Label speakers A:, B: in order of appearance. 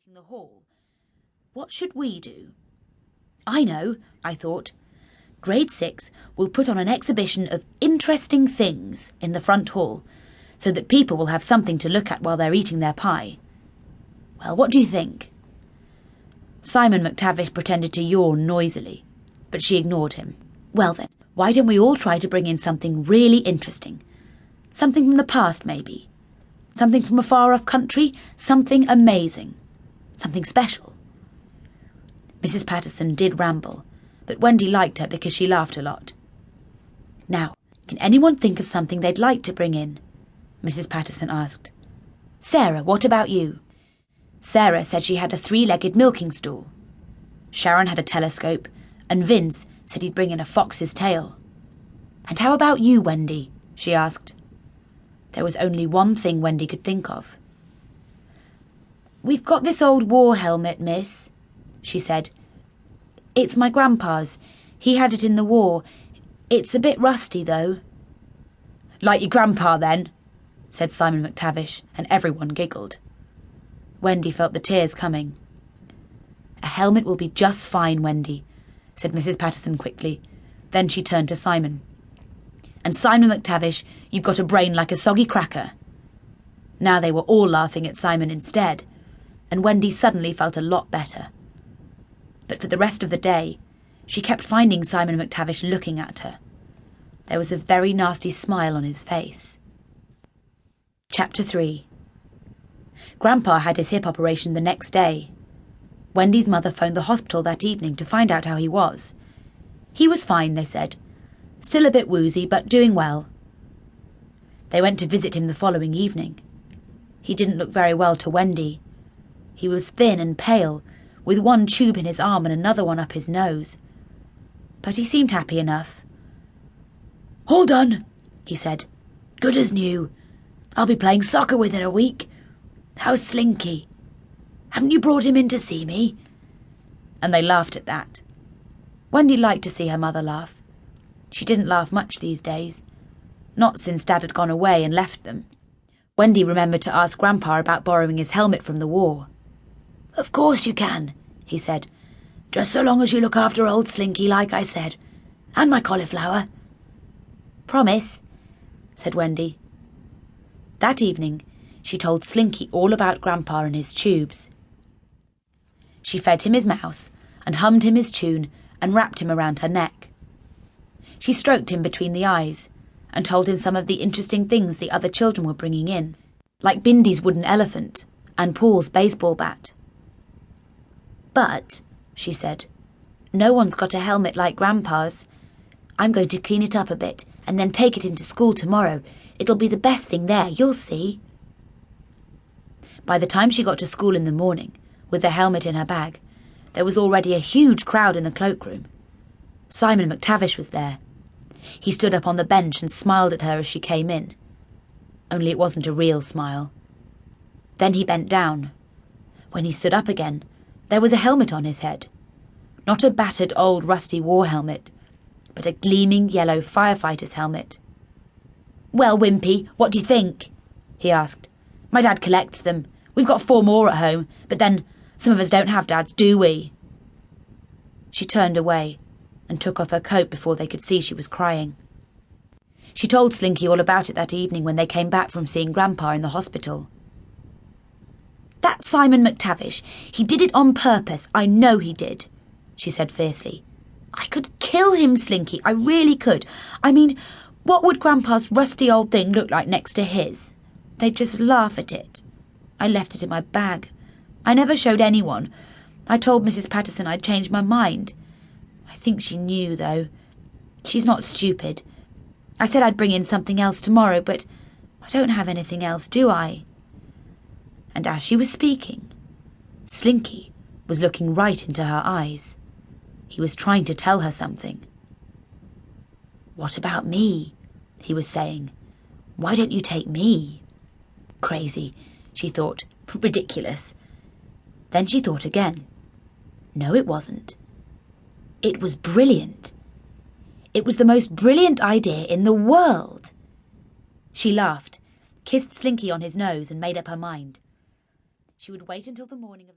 A: decorating the hall. What should we do? I know, I thought. Grade 6 will put on an exhibition of interesting things in the front hall, so that people will have something to look at while they're eating their pie. Well, what do you think? Simon McTavish pretended to yawn noisily, but she ignored him. Well then, why don't we all try to bring in something really interesting? Something from the past, maybe. Something from a far-off country, something amazing. Something special. Mrs. Patterson did ramble, but Wendy liked her because she laughed a lot. Now, can anyone think of something they'd like to bring in? Mrs. Patterson asked. Sarah, what about you? Sarah said she had a 3-legged milking stool. Sharon had a telescope, and Vince said he'd bring in a fox's tail. And how about you, Wendy? She asked. There was only one thing Wendy could think of. We've got this old war helmet, miss, she said. It's my grandpa's. He had it in the war. It's a bit rusty, though. Like your grandpa, then, said Simon McTavish, and everyone giggled. Wendy felt the tears coming. A helmet will be just fine, Wendy, said Mrs. Patterson quickly. Then she turned to Simon. And Simon McTavish, you've got a brain like a soggy cracker. Now they were all laughing at Simon instead, and Wendy suddenly felt a lot better. But for the rest of the day, she kept finding Simon McTavish looking at her. There was a very nasty smile on his face. Chapter 3. Grandpa had his hip operation the next day. Wendy's mother phoned the hospital that evening to find out how he was. He was fine, they said. Still a bit woozy, but doing well. They went to visit him the following evening. He didn't look very well to Wendy. He was thin and pale, with one tube in his arm and another one up his nose. But he seemed happy enough. All done, he said. Good as new. I'll be playing soccer within a week. How's Slinky? Haven't you brought him in to see me? And they laughed at that. Wendy liked to see her mother laugh. She didn't laugh much these days. Not since Dad had gone away and left them. Wendy remembered to ask Grandpa about borrowing his helmet from the war. Of course you can, he said. Just so long as you look after old Slinky, like I said. And my cauliflower. Promise, said Wendy. That evening, she told Slinky all about Grandpa and his tubes. She fed him his mouse and hummed him his tune and wrapped him around her neck. She stroked him between the eyes and told him some of the interesting things the other children were bringing in, like Bindy's wooden elephant and Paul's baseball bat. But, she said, no one's got a helmet like Grandpa's. I'm going to clean it up a bit and then take it into school tomorrow. It'll be the best thing there, you'll see. By the time she got to school in the morning, with the helmet in her bag, there was already a huge crowd in the cloakroom. Simon McTavish was there. He stood up on the bench and smiled at her as she came in. Only it wasn't a real smile. Then he bent down. When he stood up again, there was a helmet on his head. Not a battered old rusty war helmet, but a gleaming yellow firefighter's helmet. Well, Wimpy, what do you think? He asked. My dad collects them. We've got 4 more at home, but then some of us don't have dads, do we? She turned away and took off her coat before they could see she was crying. She told Slinky all about it that evening when they came back from seeing Grandpa in the hospital. That Simon McTavish, he did it on purpose, I know he did, she said fiercely. I could kill him, Slinky, I really could. I mean, what would Grandpa's rusty old thing look like next to his? They'd just laugh at it. I left it in my bag. I never showed anyone. I told Mrs. Patterson I'd changed my mind. I think she knew, though. She's not stupid. I said I'd bring in something else tomorrow, but I don't have anything else, do I? And as she was speaking, Slinky was looking right into her eyes. He was trying to tell her something. What about me? He was saying. Why don't you take me? Crazy, she thought. Ridiculous. Then she thought again. No, it wasn't. It was brilliant. It was the most brilliant idea in the world. She laughed, kissed Slinky on his nose and made up her mind. She would wait until the morning of